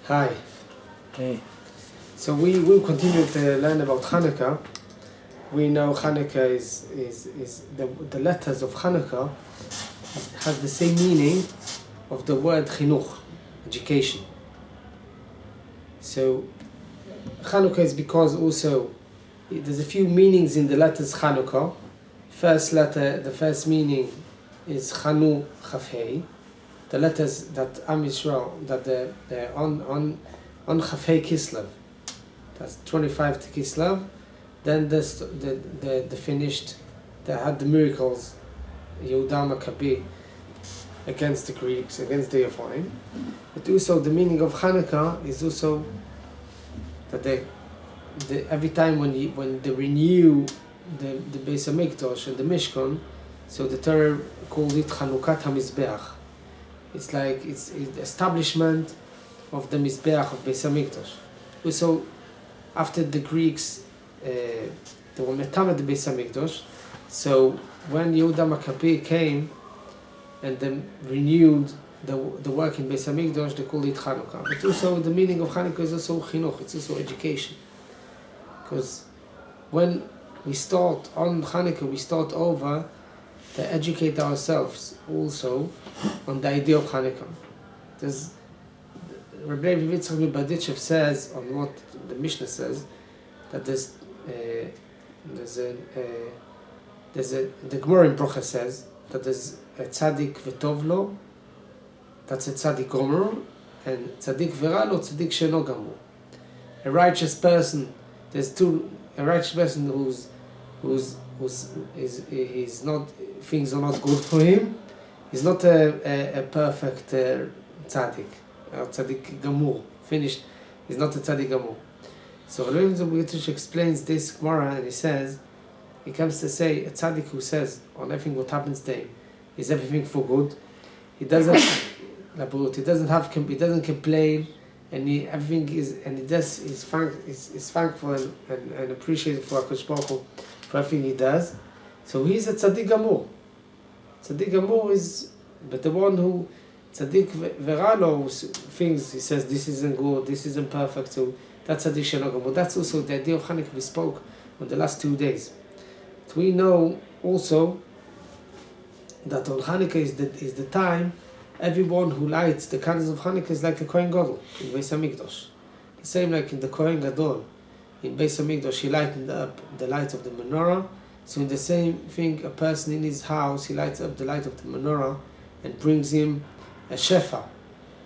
Hi. Hey. So we will continue to learn about Chanukah. We know Chanukah is the letters of Chanukah has the same meaning of the word chinuch, education. So Chanukah is because also there's a few meanings in the letters Chanukah. First letter, the first meaning is Chanu Chafhei. The letters that Am Yisrael, that on Chafhei Kislev, that's 25 to Kislev. Then the finished, they had the miracles, Yehuda Maccabi, against the Greeks, against the Yavanim. But also the meaning of Chanukah is also that every time when they renew the Beis HaMikdash and the Mishkan, so the Torah calls it Chanukat HaMizbeach. It's like it's the establishment of the Mizbeach of Beis HaMikdash. Also, after the Greeks, they were metamed the Beis HaMikdash. So when Yehuda Maccabi came and then renewed the work in Beis HaMikdash, they called it Chanukah. But also the meaning of Chanukah is also chinuch, it's also education. Because when we start on Chanukah, we start over to educate ourselves also on the idea of Chanukah. There's Rabbi Horovitz says on what the Mishnah says that the Gemara in Brocha says that there's a tzaddik v'tovlo, that's a tzaddik gomer, and tzaddik v'ralo, tzaddik sheno gamur. A righteous person, a righteous person he's not, things are not good for him. He's not a perfect tzaddik, or tzaddik gamur, finished. He's not a tzaddik gamur. So Rabbi Horovitz explains this Gemara and he comes to say a tzaddik who says on everything what happens to him is everything for good. He doesn't complain, and is thankful and appreciative for HaKadosh Baruch Hu for everything he does. So he's a tzaddik gamur. Tzaddik gamur is, but the one who tzaddik veralo things, he says this isn't good, this isn't perfect. So that's tzaddik sheno gamur. That's also the idea of Chanukah we spoke on the last 2 days. But we know also that on Chanukah is the time everyone who lights the candles of Chanukah is like a Kohen Gadol in Beis HaMikdash. The same like in the Kohen Gadol in Beis HaMikdash, he lightened up the light of the menorah. So in the same thing, a person in his house, he lights up the light of the menorah and brings him a shefa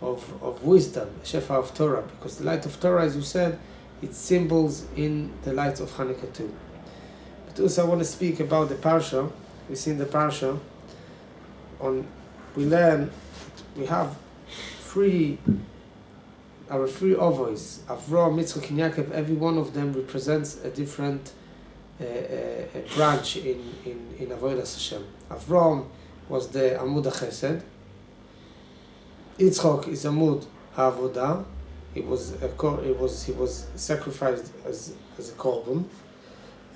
of wisdom, a shefa of Torah, because the light of Torah, as you said, it symbols in the light of Chanukah too. But also I want to speak about the parsha. We see in the parsha, we learn, we have our three ovois, Avraham, Yitzchak, and Yaakov. Every one of them represents a different a branch in Avodas Hashem. Avraham was the Amud HaChesed. Yitzchak is Amud HaAvodah. He was sacrificed as a korban.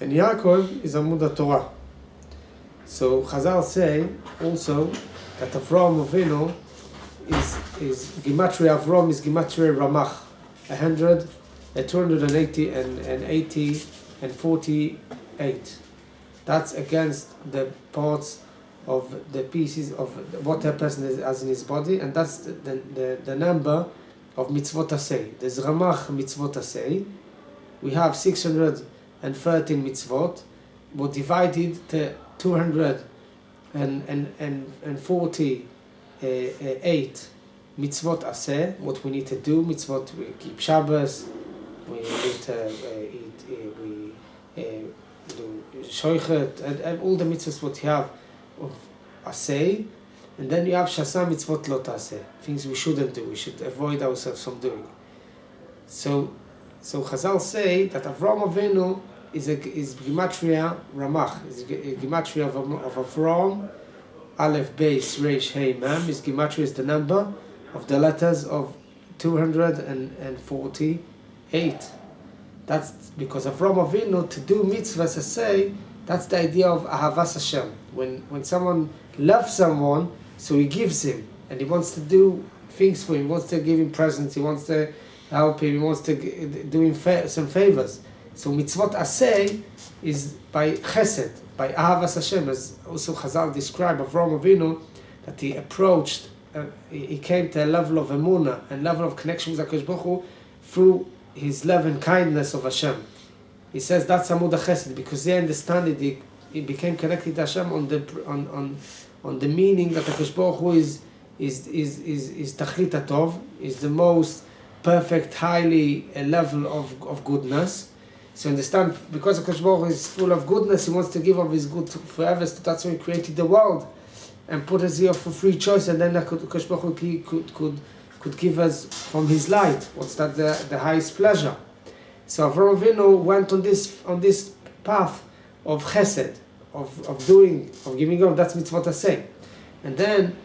And Yaakov is Amud HaTorah. So Chazal say also that Avraham Avinu is Gematria. Avraham is Gematria Ramach, 100, 280 and 80 and 48. That's against the parts of the pieces of what a person has in his body, and that's the number of mitzvot asay. There's Ramach mitzvot asay. We have 613 mitzvot, but divided to 248 mitzvot aseh, what we need to do, mitzvot, we keep Shabbos, we need to do shoichet, and all the mitzvot what you have of aseh, and then you have shasa mitzvot lot aseh, things we shouldn't do, we should avoid ourselves from doing. So Chazal say that Avraham Avinu is Gematria Ramach, is Gematria of Avraham. Aleph, Beis, Reish, Hey, Mem is Gematria, is the number of the letters of 248. That's because Avraham Avinu, to do mitzvahs asay, that's the idea of Ahavas Hashem. When someone loves someone, so he gives him, and he wants to do things for him, he wants to give him presents, he wants to help him, he wants to do him some favors. So mitzvot aseh is by chesed, by ahavas Hashem, as also Chazal describe Avraham Avinu, that he approached, he came to a level of emunah and level of connection with HaKadosh Baruch Hu through his love and kindness of Hashem. He says that's Amud HaChesed, because he understood it, he became connected to Hashem on the meaning that HaKadosh Baruch Hu is Tachlit HaTov, is the most perfect, highly level of goodness. So understand, because HaKadosh Baruch Hu is full of goodness, he wants to give of his good forever, so that's why he created the world and put us here for free choice, and then HaKadosh Baruch Hu could give us from his light. What's that? The highest pleasure. So Avraham Avinu went on this path of chesed, of giving up. That's mitzvot aseh. And then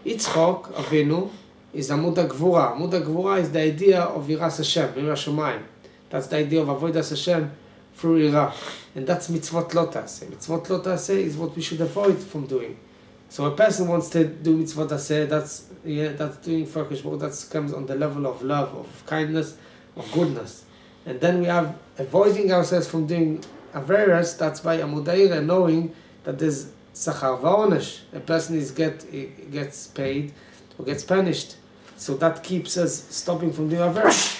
Yitzchak Avinu is Amud HaGvura. Amud HaGvura is the idea of Yiras Hashem, Yiras Shamayim. That's the idea of avodas Hashem through Yirah. And that's mitzvot lo taseh. Mitzvot lo taseh is what we should avoid from doing. So a person wants to do mitzvot aseh, that's doing for HaKadosh Baruch Hu, that comes on the level of love, of kindness, of goodness. And then we have avoiding ourselves from doing averas, that's by Amud HaYirah, knowing that there's sachar va'onesh. A person gets paid or gets punished. So that keeps us stopping from doing averas.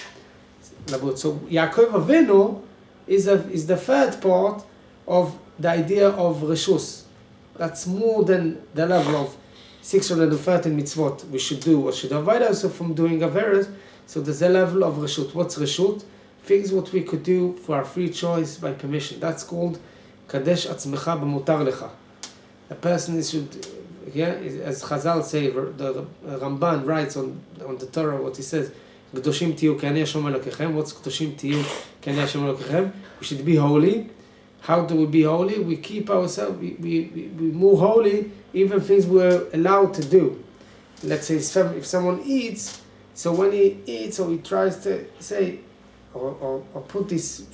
So Yaakov Avinu is the third part of the idea of Reshus. That's more than the level of 613 mitzvot we should do or should avoid ourselves from doing averas. So there's a level of Reshut. What's Reshut? Things what we could do for our free choice by permission. That's called Kadesh Atzmecha B'mutar Lecha. A person should, as Chazal say, the Ramban writes on the Torah what he says, Gdoshim tiyu ki ani Hashem Elokechem. What's Gdoshim tiyu ki ani Hashem Elokechem? We should be holy. How do we be holy? We keep ourselves, we more holy, even things we're allowed to do. Let's say if someone eats, so when he eats or he tries to say, or put this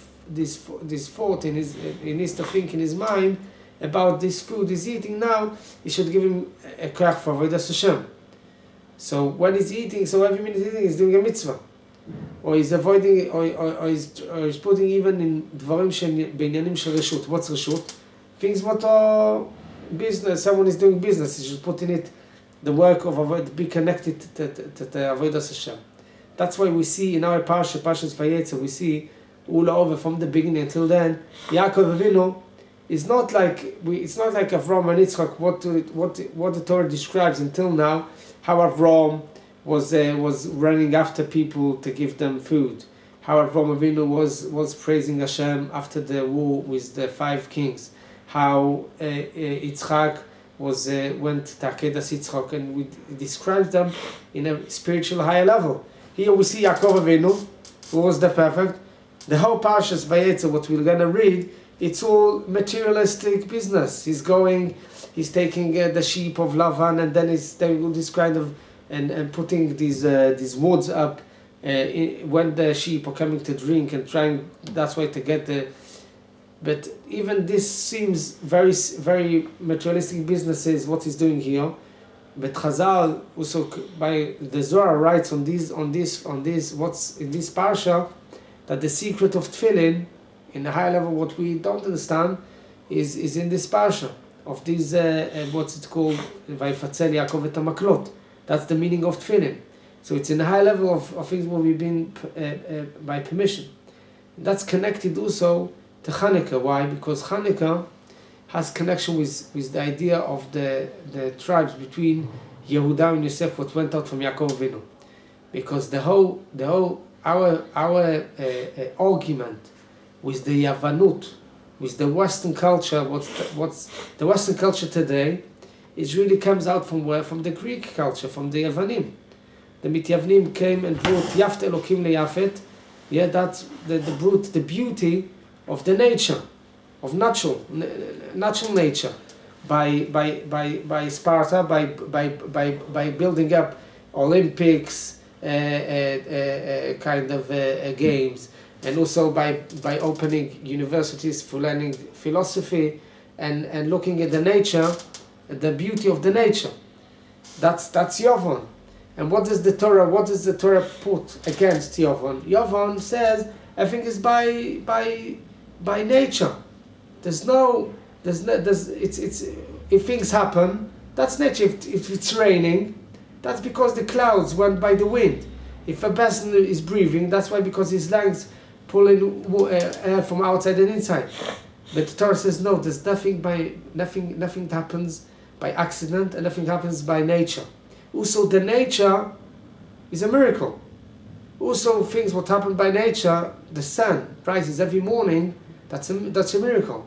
thought in he needs to think in his mind about this food he's eating now, he should give him a krach for avodas Hashem. So when he's eating, so every minute he's eating, he's doing a mitzvah. Or he's avoiding, or he's putting even in dvarim b'inyanim shel reshut. What's reshut? Things what are business. Someone is doing business. He should put in it the work of be connected to avodas Hashem. That's why we see in our Parshas Vayetze, we see all over from the beginning until then, Yaakov Avinu is not like it's not like Avraham and Yitzchak. What the Torah describes until now, how Avraham was running after people to give them food, how Avraham Avinu was praising Hashem after the war with the 5 kings, how Yitzchak went to Akedas Yitzchak, and we describe them in a spiritual higher level. Here we see Yaakov Avinu, who was the perfect. The whole Parshas Vayetze, what we're going to read, it's all materialistic business. He's taking the sheep of Lavan, and then he's doing this kind of, and putting these woods up when the sheep are coming to drink and trying, that's why to get the, but even this seems very, very materialistic businesses, what he's doing here. But Chazal also by the Zohar writes on this what's in this parsha, that the secret of tefillin in a high level, what we don't understand is in this parsha of these what's it called, Vayifatzel Yaakov et hamaklot. That's the meaning of tefillin. So it's in a high level of things where we've been by permission. And that's connected also to Chanukah. Why? Because Chanukah has connection with the idea of the tribes between Yehuda and Yosef, what went out from Yaakov Avinu. Because our argument with the Yavanut, with the Western culture, what's the Western culture today, it really comes out from where? From the Greek culture, from the Yavanim. The Mityavnim came and brought Yaft Elokim LeYafet. Yeah, that's brought the beauty of the nature, of natural nature, by Sparta, by building up Olympics kind of games, and also by opening universities for learning philosophy and looking at the nature, the beauty of the nature. That's Yovan. And what does the Torah put against Yavon? Yavon says everything is by nature. If things happen, that's nature. If it's raining, that's because the clouds went by the wind. If a person is breathing, that's why, because his lungs pulling air from outside and inside. But the Torah says no. There's nothing happens by accident, and nothing happens by nature. Also, the nature is a miracle. Also, things what happen by nature, the sun rises every morning. That's a miracle.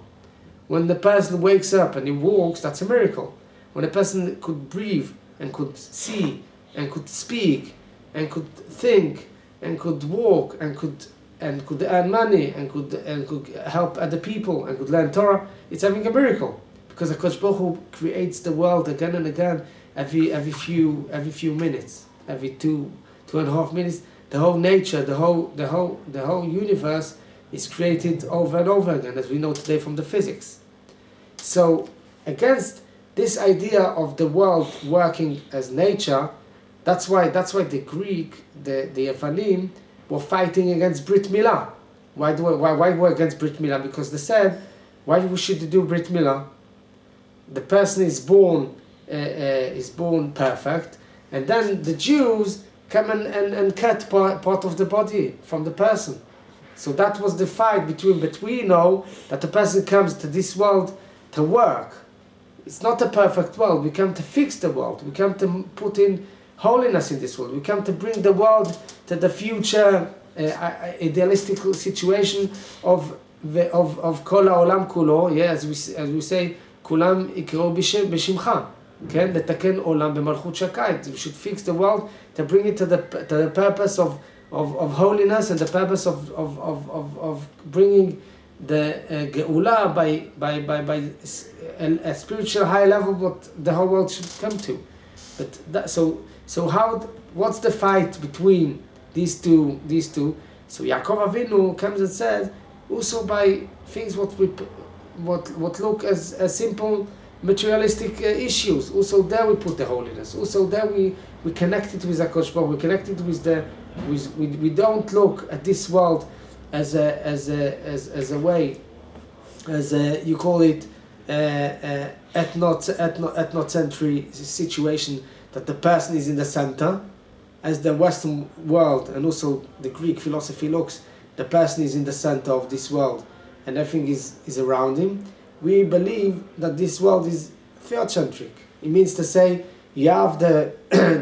When the person wakes up and he walks, that's a miracle. When a person could breathe and could see and could speak and could think and could walk and could earn money and could help other people and could learn Torah, it's having a miracle, because HaKadosh Baruch Hu creates the world again and again every few minutes, every 2.5 minutes. The whole nature, the whole universe is created over and over again, as we know today from the physics. So against this idea of the world working as nature, that's why the Greek, the Yevanim, were fighting against Brit Milah. Why were against Brit Milah? Because they said, why we should do Brit Milah? The person is born perfect, and then the Jews come and cut part of the body from the person. So that was the fight but we know that the person comes to this world to work. It's not a perfect world. We come to fix the world. We come to put in holiness in this world. We come to bring the world to the future idealistic situation of kol ha'olam kulo. Yeah, as we say, kulam ikro b'shimcha. Okay, לתקן עולם במלכות שקait. We should fix the world to bring it to the purpose of holiness, and the purpose of bringing the geula by a spiritual high level, what the whole world should come to. But what's the fight between these two? So Yaakov Avinu comes and says, also by things what look as simple materialistic issues. Also there we put the holiness. Also there we connect it with HaKadosh Baruch Hu. We connect it with we don't look at this world as a way, as a, you call it ethnocentric situation, that the person is in the center, as the Western world and also the Greek philosophy looks. The person is in the center of this world, and everything is around him. We believe that this world is theocentric. It means to say you have the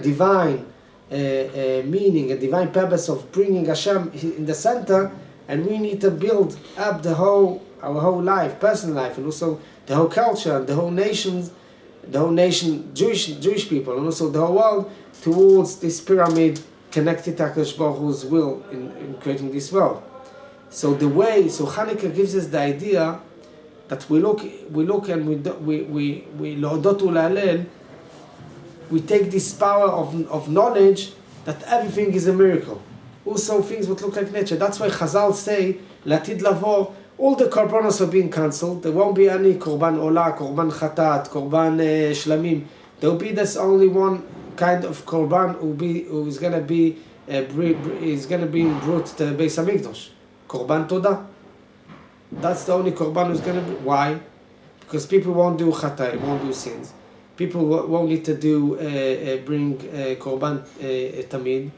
divine meaning, a divine purpose of bringing Hashem in the center, and we need to build up our whole life, personal life, and also the whole culture, and the whole nation, Jewish people, and also the whole world towards this pyramid connected to HaKadosh Baruch Hu's will in creating this world. So Chanukah gives us the idea that we look and we Lodot Ulalel, we take this power of knowledge that everything is a miracle. Also things would look like nature. That's why Chazal say, Latid Lavo, all the korbanos are being cancelled. There won't be any korban olah, korban chatat, korban shlamim. There will be this only one kind of korban who is going to be brought to Beis Hamikdash. Korban Todah. That's the only korban who's going to be. Why? Because people won't do chatay, won't do sins. People won't need to bring korban tamid,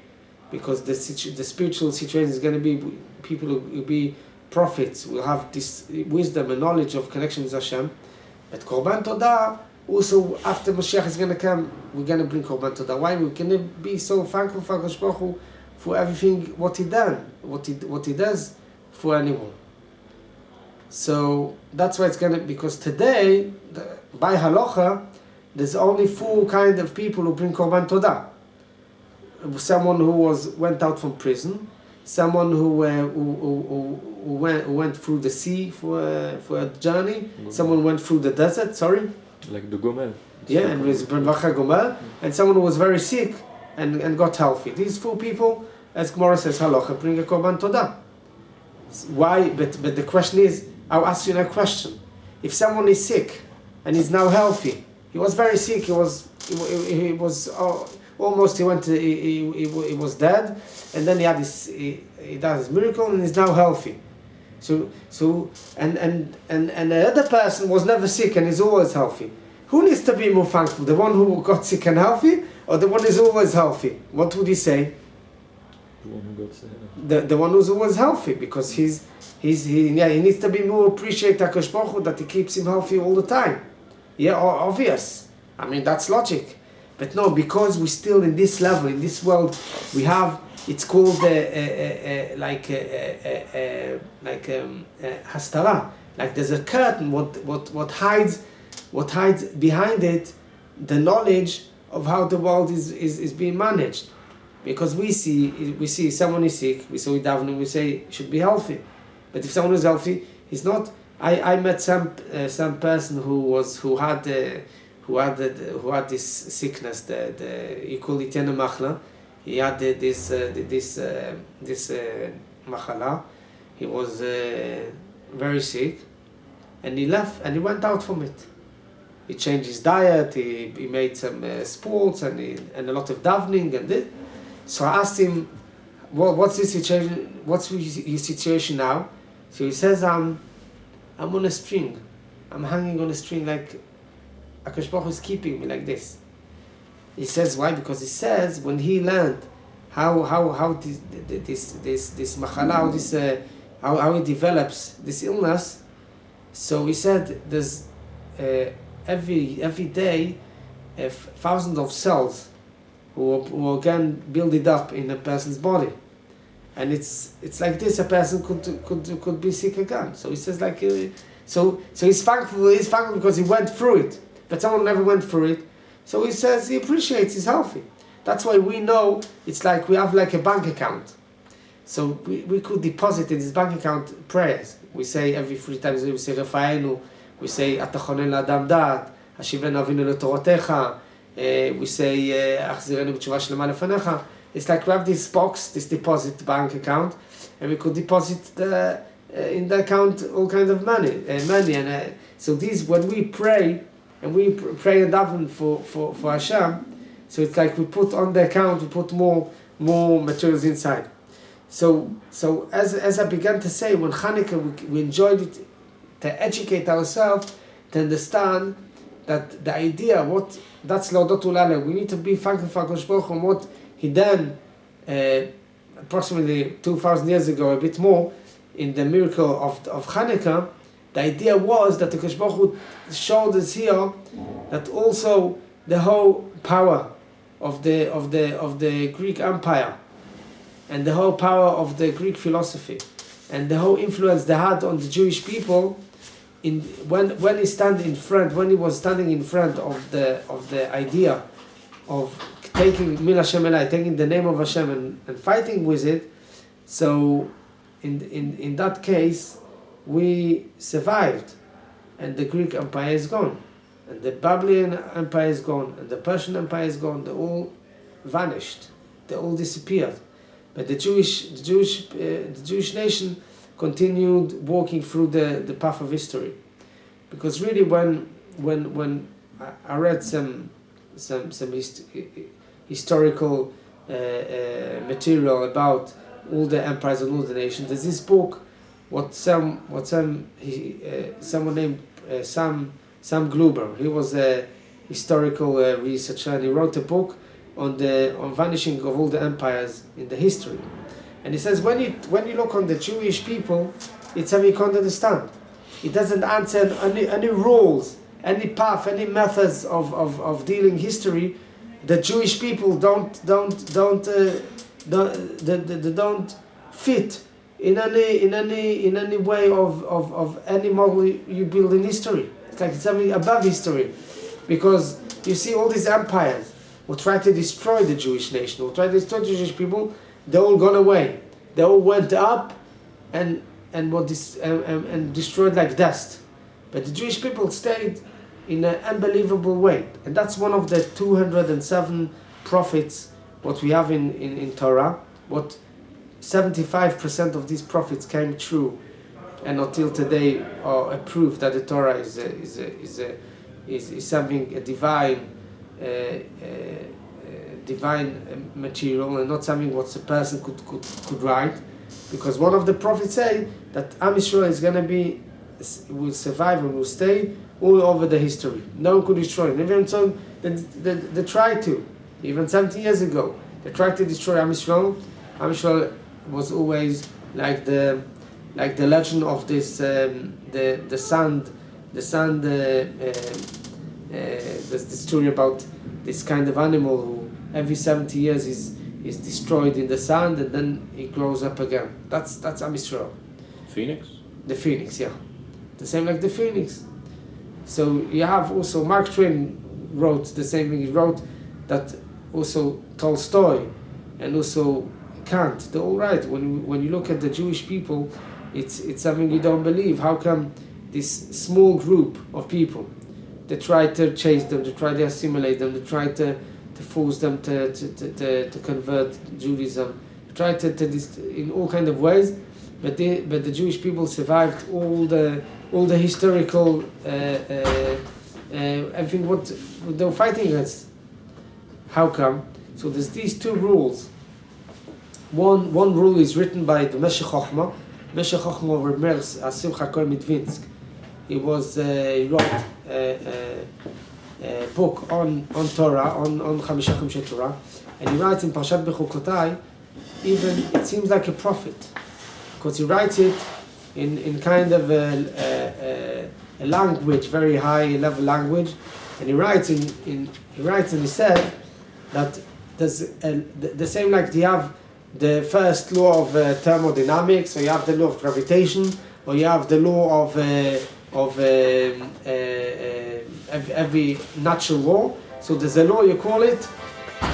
because the spiritual situation is going to be, people will be prophets, will have this wisdom and knowledge of connection with Hashem. But korban todah, also after Mashiach is going to come, we're going to bring korban todah. Why? We're going to be so thankful for HaKadosh Baruch Hu for everything what he does for anyone. So that's why it's going to, because today, by halacha, there's only 4 kind of people who bring korban todah. Someone who went out from prison, someone who went through the sea for a journey, someone went through the desert. Like the Gomel. Yeah, and with Benvacha Gomel, and someone who was very sick and got healthy. These 4 people, as Gemara says, halacha, bring a korban todah. Why? But the question is, I'll ask you a question. If someone is sick and is now healthy, he was very sick, he was almost he went to, he was dead, and then he had this, he does this miracle and he's now healthy. And the other person was never sick and is always healthy. Who needs to be more thankful? The one who got sick and healthy, or the one who's always healthy? What would he say? The one who got sick. The one who's always healthy, because he needs to be more appreciate HaKadosh Baruch Hu that he keeps him healthy all the time. Yeah, obvious. I mean, that's logic. But no, because we're still in this level, in this world, we have, it's called hastara. Like there's a curtain, what hides behind it, the knowledge of how the world is being managed. Because we see someone is sick, we say davening, we say should be healthy. But if someone is healthy, he's not. I met some person who had this sickness, you call it yana machla. He had this machala. He was very sick, and he left and he went out from it. He changed his diet. He made some sports and a lot of davening and this. So I asked him, what's his situation? What's his situation now? So he says, I'm on a string. I'm hanging on a string, like HaKadosh Baruch Hu is keeping me like this. He says why? Because he says when he learned how this machala, how it develops this illness. So he said there's every day thousands of cells who again build it up in a person's body, and it's like this. A person could be sick again. So he says like so he's thankful because he went through it, but someone never went through it. So he says he appreciates he's healthy. That's why we know it's like we have like a bank account. So we could deposit in this bank account prayers. We say every 3 times we say Rafaenu, we say Atachonen L'Adam Dat, Hashivenu Avinu L'Torotecha, we say Achzirenu B'Tshuva Shlema Lefanecha. It's like we have this box, this deposit bank account, and we could deposit in the account all kinds of money. And so these, when we pray, and we pray and daven for Hashem, so it's like we put on the account, we put more materials inside. So as I began to say, when Chanukah we enjoyed it to educate ourselves, to understand that the idea, that's Laudot Ulale, we need to be thankful for HaKadosh Baruch Hu, what he done approximately 2,000 years ago, a bit more, in the miracle of Chanukah. The idea was that the HaKadosh Baruch Hu showed us here that also the whole power of the Greek Empire and the whole power of the Greek philosophy and the whole influence they had on the Jewish people, when he was standing in front of the idea of taking Mil Hashem Elai, taking the name of Hashem and fighting with it. So in that case, we survived, and the Greek Empire is gone, and the Babylonian Empire is gone, and the Persian Empire is gone. They all vanished. They all disappeared. But the Jewish nation continued walking through the path of history, because really, when I read some historical material about all the empires and all the nations, there's this book. Someone named Sam Gluber. He was a historical researcher, and he wrote a book on vanishing of all the empires in the history. And he says when you look on the Jewish people, it's something you can't understand. It doesn't answer any rules, any path, any methods of dealing history. The Jewish people don't fit in any way of any model you build in history. It's like something above history, because you see all these empires who try to destroy the Jewish nation, who try to destroy the Jewish people. They all gone away. They all went up and destroyed like dust. But the Jewish people stayed in an unbelievable way, and that's one of the 207 prophets what we have in Torah. What 75% of these prophets came true, and until today are a proof that the Torah is something a divine divine material and not something what a person could write, because one of the prophets say that Am Yisrael is going to be, will survive and will stay all over the history. No one could destroy it. Even so, they tried to. Even 70 years ago, they tried to destroy Am Yisrael. Am Yisrael was always like the legend of this the sand. There's the story about this kind of animal who every 70 years is destroyed in the sand and then it grows up again. That's Am Yisrael. Phoenix? The phoenix, yeah. The same like the phoenix. So you have also Mark Twain wrote the same thing. He wrote that also Tolstoy and also Kant. They're all right. When you look at the Jewish people, it's something you don't believe. How come this small group of people, they try to chase them, they try to assimilate them, they try to force them to convert Judaism, they try to in all kind of ways, but the Jewish people survived all the historical everything what they were fighting against. How come? So there's these two rules. One rule is written by the Meshech Chochmah. Meshech Chochmah over Mers Simcha Kohen Midvinsk. He wrote a book on Torah, on Chamisha Chumshei Torah, and he writes in Parshat Bechukotai, even it seems like a prophet, because he writes it in kind of a language, very high level language, and he writes and he said that there's the same like you have the first law of thermodynamics, or you have the law of gravitation, or you have the law of every natural law. So there's a law, you call it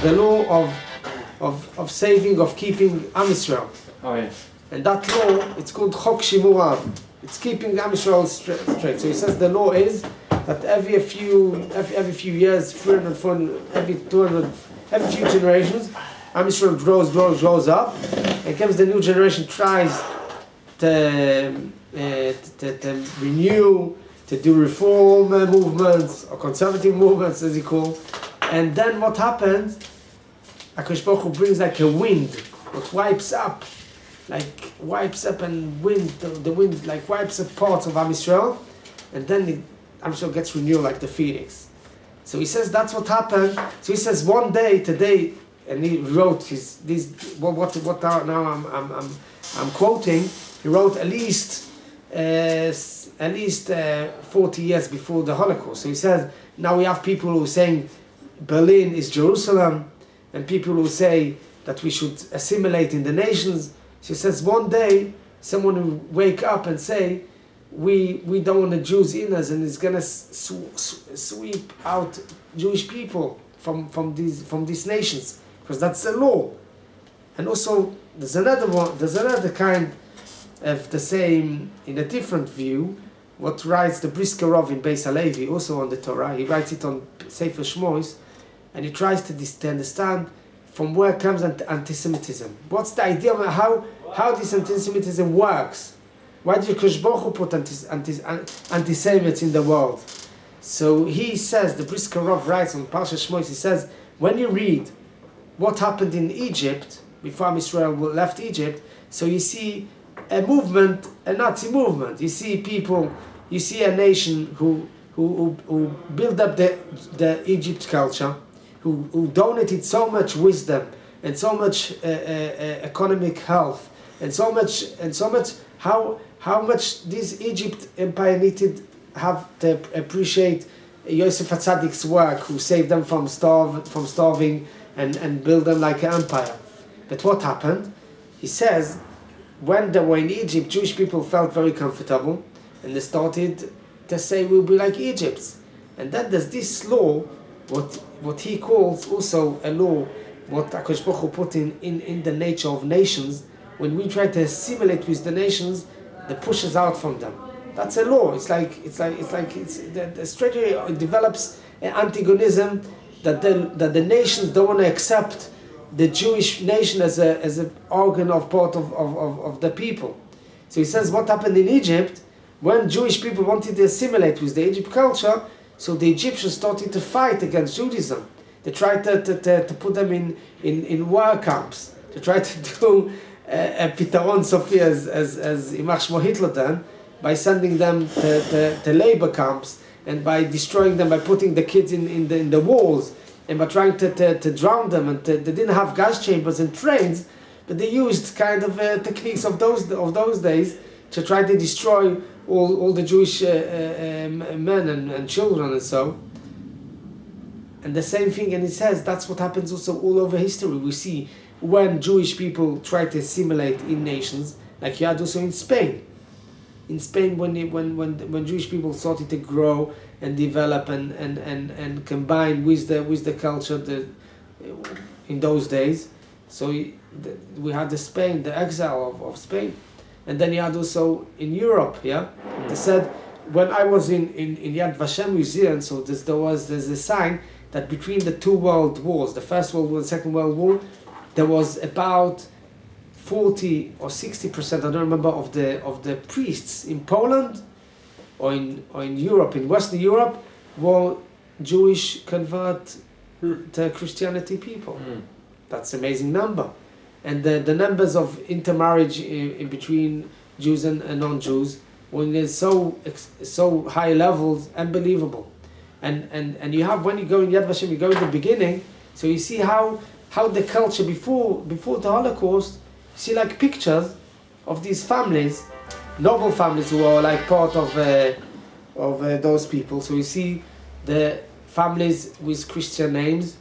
the law of saving, of keeping Am Yisrael. Oh yeah. And that law, it's called Chok Shimur Am. It's keeping Am Yisrael straight. So he says the law is that every few years, 300, 400, every 200, every few generations, Am Yisrael grows up, and comes the new generation, tries to renew, to do reform movements or conservative movements, as he calls. And then what happens? HaKadosh Baruch Hu brings like a wind, what wipes up and the wind like wipes up parts of Am Yisrael, and then Am Yisrael gets renewed like the phoenix. So he says that's what happened. So he says one day today, and he wrote what now I'm quoting. He wrote at least 40 years before the Holocaust. So he says now we have people who are saying Berlin is Jerusalem, and people who say that we should assimilate in the nations. So he says one day someone will wake up and say we don't want the Jews in us, and it's gonna sweep out Jewish people from these nations, because that's the law. And also there's another kind of the same, in a different view, what writes the Brisker Rov in Beis Halevi, also on the Torah. He writes it on Sefer Shmois, and he tries to understand from where comes anti-Semitism. What's the idea of how this anti-Semitism works? Why did HaKadosh Baruch Hu put anti-Semites in the world? So he says, the Brisker Rov writes on Parshat Shmois, he says, when you read what happened in Egypt, before Israel left Egypt, so you see a movement, a Nazi movement. You see people, you see a nation who built up the Egypt culture, who donated so much wisdom and so much economic health and so much how much this Egypt empire needed have to appreciate Yosef Hatzadik's work, who saved them from starving and build them like an empire. But what happened? He says, when they were in Egypt, Jewish people felt very comfortable, and they started to say we'll be like Egypt. And then there's this law, what he calls also a law, what HaKadosh Baruch Hu put in the nature of nations. When we try to assimilate with the nations, that pushes out from them. That's a law. It's the strategy develops an antagonism that the nations don't want to accept the Jewish nation as an organ of part of the people. So he says what happened in Egypt when Jewish people wanted to assimilate with the Egypt culture. So the Egyptians started to fight against Judaism, They try to put them in war camps. They try to do a pitaron sofi as Imach Shmo Hitler done, by sending them to labor camps, and by destroying them, by putting the kids in the walls, and by trying to drown them. And they didn't have gas chambers and trains, but they used kind of techniques of those days to try to destroy all the Jewish men and children and so. And the same thing, and it says that's what happens also all over history. We see when Jewish people try to assimilate in nations, like you had also in Spain. In Spain, when Jewish people started to grow and develop and combine with the culture in those days, so we had the exile of Spain, and then you had also in Europe. Yeah, they said when I was in Yad Vashem Museum, so there's a sign that between the two world wars, the First World War and the Second World War, there was about 40 or 60%, I don't remember, of the priests in Poland or in Europe, in Western Europe, were Jewish convert to Christianity people. That's an amazing number. And the numbers of intermarriage in between Jews and non-Jews, when there's so high levels, unbelievable. And you have, when you go in Yad Vashem, you go in the beginning, so you see how the culture before the Holocaust, you see like pictures of these families, noble families who are like part of those people. So you see the families with Christian names,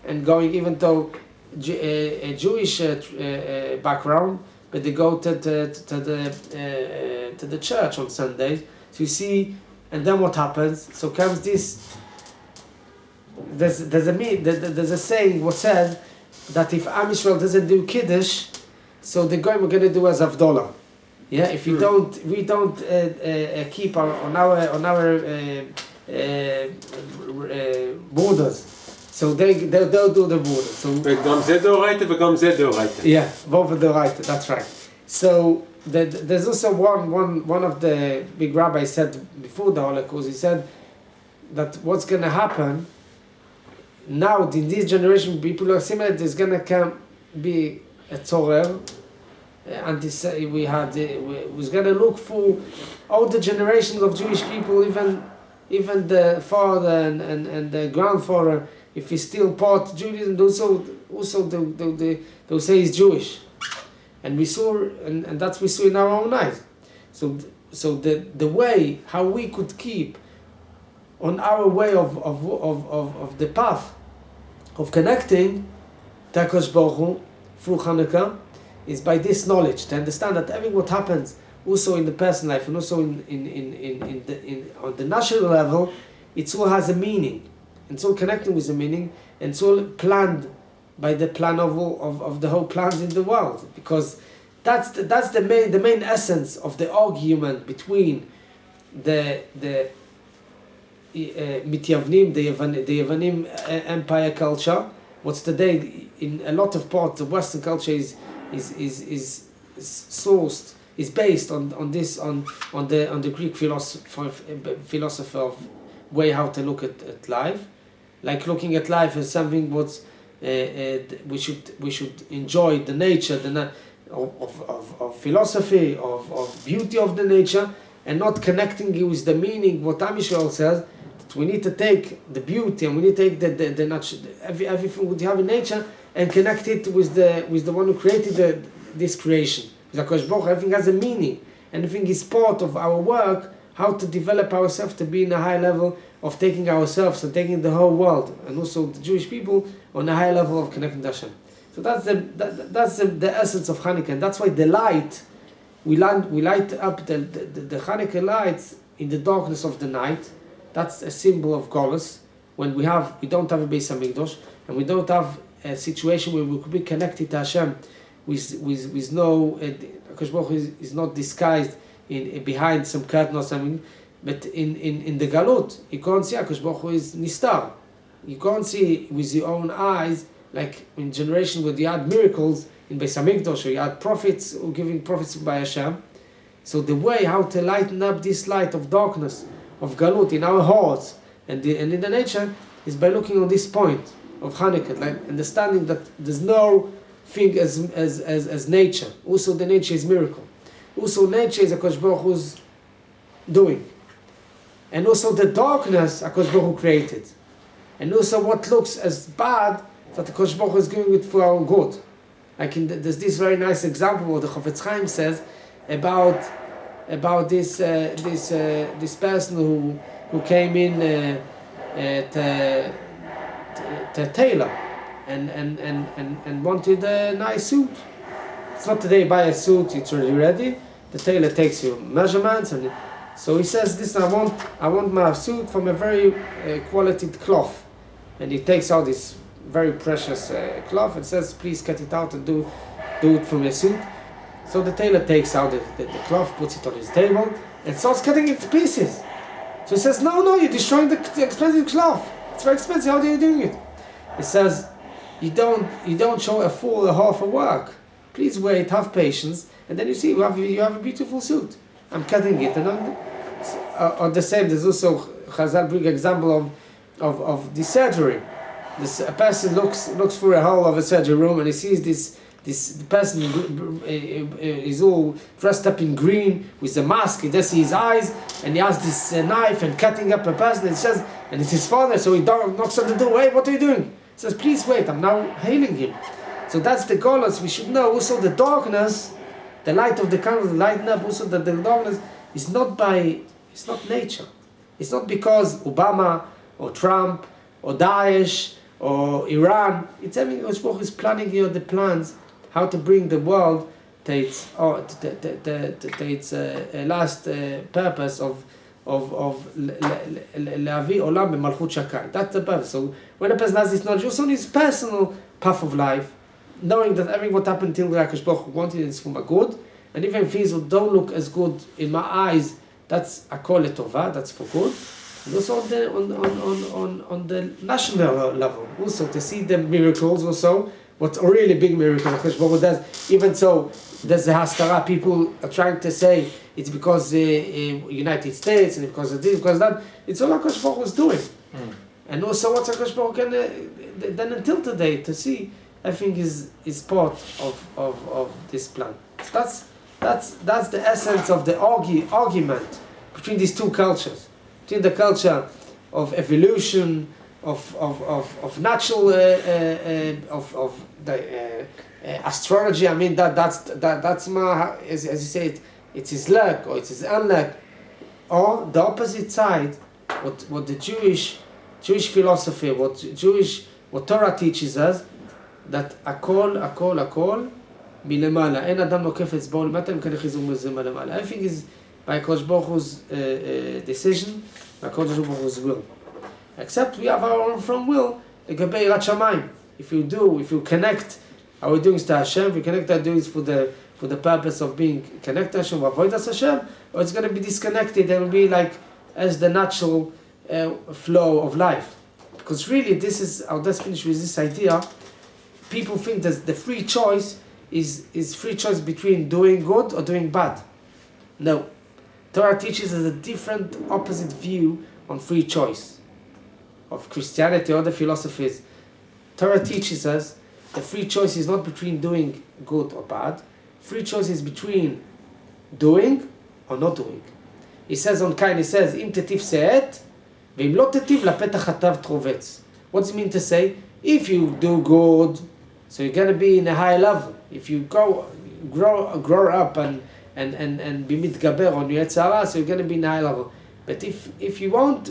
and going, even though a Jewish background, but they go to the church on Sundays. So you see, and then what happens? So comes this. There's a saying what says that if Am Yisrael doesn't do Kiddush, so the goyim are going to do as Havdalah. Yeah, if we don't keep on our borders, so they'll do the border. So וגם זה דאורייתא וגם זה דאורייתא. yeah, both of the right. That's right. So there's also one of the big rabbis said before the Holocaust. He said that what's going to happen now in this generation, people are similar. There's going to be a Torah, and we was going to look for all the generations of Jewish people, even the father and the grandfather, if he's still part Judaism, also they'll say he's Jewish, and we saw, and that's we saw in our own eyes. So the way how we could keep on our way of the path of connecting to HaKadosh Baruch Hu through Chanukah is by this knowledge, to understand that everything what happens also in the personal life and also on the national level, it all has a meaning, and it's all connecting with the meaning, and it's all planned by the plan of the whole plans in the world, because that's the main essence of the argument between the Mityavnim, the Yevanim empire culture. What's today in a lot of parts of Western culture is sourced, is based on the Greek philosopher of way how to look at life, like looking at life as something what's we should enjoy the nature of philosophy of beauty of the nature, and not connecting it with the meaning. What Am Yisrael says, that we need to take the beauty and we need to take the nature, everything we have in nature, and connect it with the one who created this creation. Because everything has a meaning, and everything is part of our work, how to develop ourselves to be in a high level of taking ourselves and taking the whole world, and also the Jewish people, on a high level of connecting to Hashem. So that's the essence of Hanukkah, and that's why the light, we light up the Hanukkah lights in the darkness of the night. That's a symbol of Golus. When we don't have a Beis Hamikdash, and we don't have a situation where we could be connected to Hashem with no HaKadosh Baruch Hu is not disguised behind some curtain or something, but in the Galut you can't see HaKadosh Baruch Hu is Nistar. You can't see with your own eyes, like in generation where you had miracles in Beis Hamikdash, or you had prophets who giving prophecy by Hashem. So the way how to lighten up this light of darkness of Galut in our hearts and in the nature is by looking on this point, of Chanukah, like understanding that there's no thing as nature. Also the nature is miracle. Also nature is HaKadosh Baruch Hu's doing. And also the darkness HaKadosh Baruch Hu created. And also what looks as bad, that HaKadosh Baruch Hu is doing it for our good. Like there's this very nice example what the Horovitz says about this person who came in to tailor and wanted a nice suit. It's not today you buy a suit, it's already ready. The tailor takes your measurements, and so he says, "Listen, I want my suit from a very quality cloth," and he takes out this very precious cloth and says, "Please cut it out and do it from your suit." So the tailor takes out the cloth, puts it on his table, and starts cutting it to pieces. So he says, "No, you're destroying the expensive cloth. It's very expensive. How are you doing it?" He says, "You don't show a full or half a work. Please wait, have patience, and then you see you have a beautiful suit. I'm cutting it, and on the same. There's also Chazal bring example of the surgery. A person looks through a hole of a surgery room, and he sees this person is all dressed up in green with a mask. He does see his eyes, and he has this knife and cutting up a person. And it's his father, so he knocks on the door. "Hey, what are you doing?" He says, "Please wait, I'm now hailing him." So that's the golos. We should know also the darkness, the light of the candle, lighten up. Also that the darkness is not nature. It's not because Obama or Trump or Daesh or Iran. It's everything. HaKadosh is planning here the plans how to bring the world to its last purpose of Lavi Olam b'Malchut Shakai. That's the purpose. So when a person has this knowledge, also in his personal path of life, knowing that everything what happened till the HaKadosh Baruch Hu wanted is for my good, and even things that don't look as good in my eyes, that's Akol Letova, that's for good. And also on the national level, also to see the miracles, also what's a really big miracle HaKadosh Baruch Hu does. Even so, there's the Hastara. People are trying to say it's because the United States and because of this, because of that. It's all HaKadosh Baruch Hu is doing. And also what HaKadosh Baruch Hu can then until today to see. I think is part of this plan. So that's the essence of the argument between these two cultures, between the culture of evolution, of natural, of the astrology. I mean that's my as you say it's his luck or it's his unluck, or the opposite side, what the Jewish philosophy, what Torah teaches us. That הכל מלמעלה. אין אדם נוקף אצבעו למטה, אם כן יחיזו מזה מלמעלה. Everything is by HaKadosh Baruch Hu's decision, by HaKadosh Baruch Hu's will. Except we have our own from will, לגבי יראת שמיים. If you connect our doings to Hashem, if we connect our doings for the purpose of being connected to Hashem, avoid us Hashem, or it's going to be disconnected and will be like as the natural flow of life. Because really I'll just finish with this idea. People think that the free choice is free choice between doing good or doing bad. No. Torah teaches us a different, opposite view on free choice. Of Christianity or other philosophies. Torah teaches us the free choice is not between doing good or bad. Free choice is between doing or not doing. He says on Kain, Im tetiv se'et, ve'im lo tetiv lapetach hatav trovets. What does it mean to say? If you do good, so you're going to be in a high level. If you grow up and be mitgaber on Yetzer Hara, so you're going to be in a high level. But if you won't,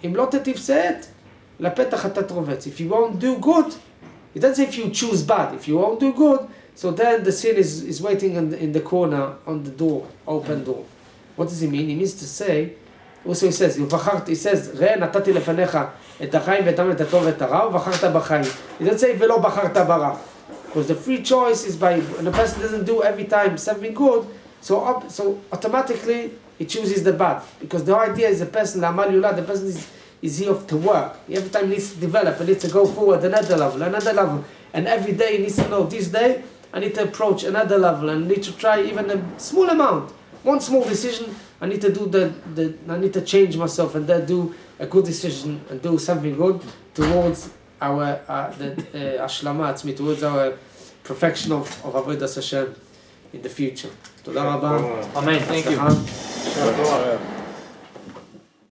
אם לא תטיף שאת, לפתח אתה תרובץ. If you won't do good, it doesn't say if you choose bad. If you won't do good, so then the sin is waiting in the corner on the door, open door. What does it mean? It means to say, also he says, ראה נתתי לפניך את החיים ואת המוות, את הטוב ואת הרע, ובחרת בחיים. It doesn't say ולא בחרת ברע. Because the free choice is by, when a person doesn't do every time something good, so automatically he chooses the bad. Because the idea is the person, the person is here to work. He every time needs to develop, and needs to go forward another level. And every day he needs to know, this day I need to approach another level, and need to try even a small amount. One small decision, I need to do I need to change myself, and then do a good decision and do something good towards our השלמה עצמית, towards our perfection of Avodas Hashem in the future. תודה רבה. Amen. Thank you. הצלחה.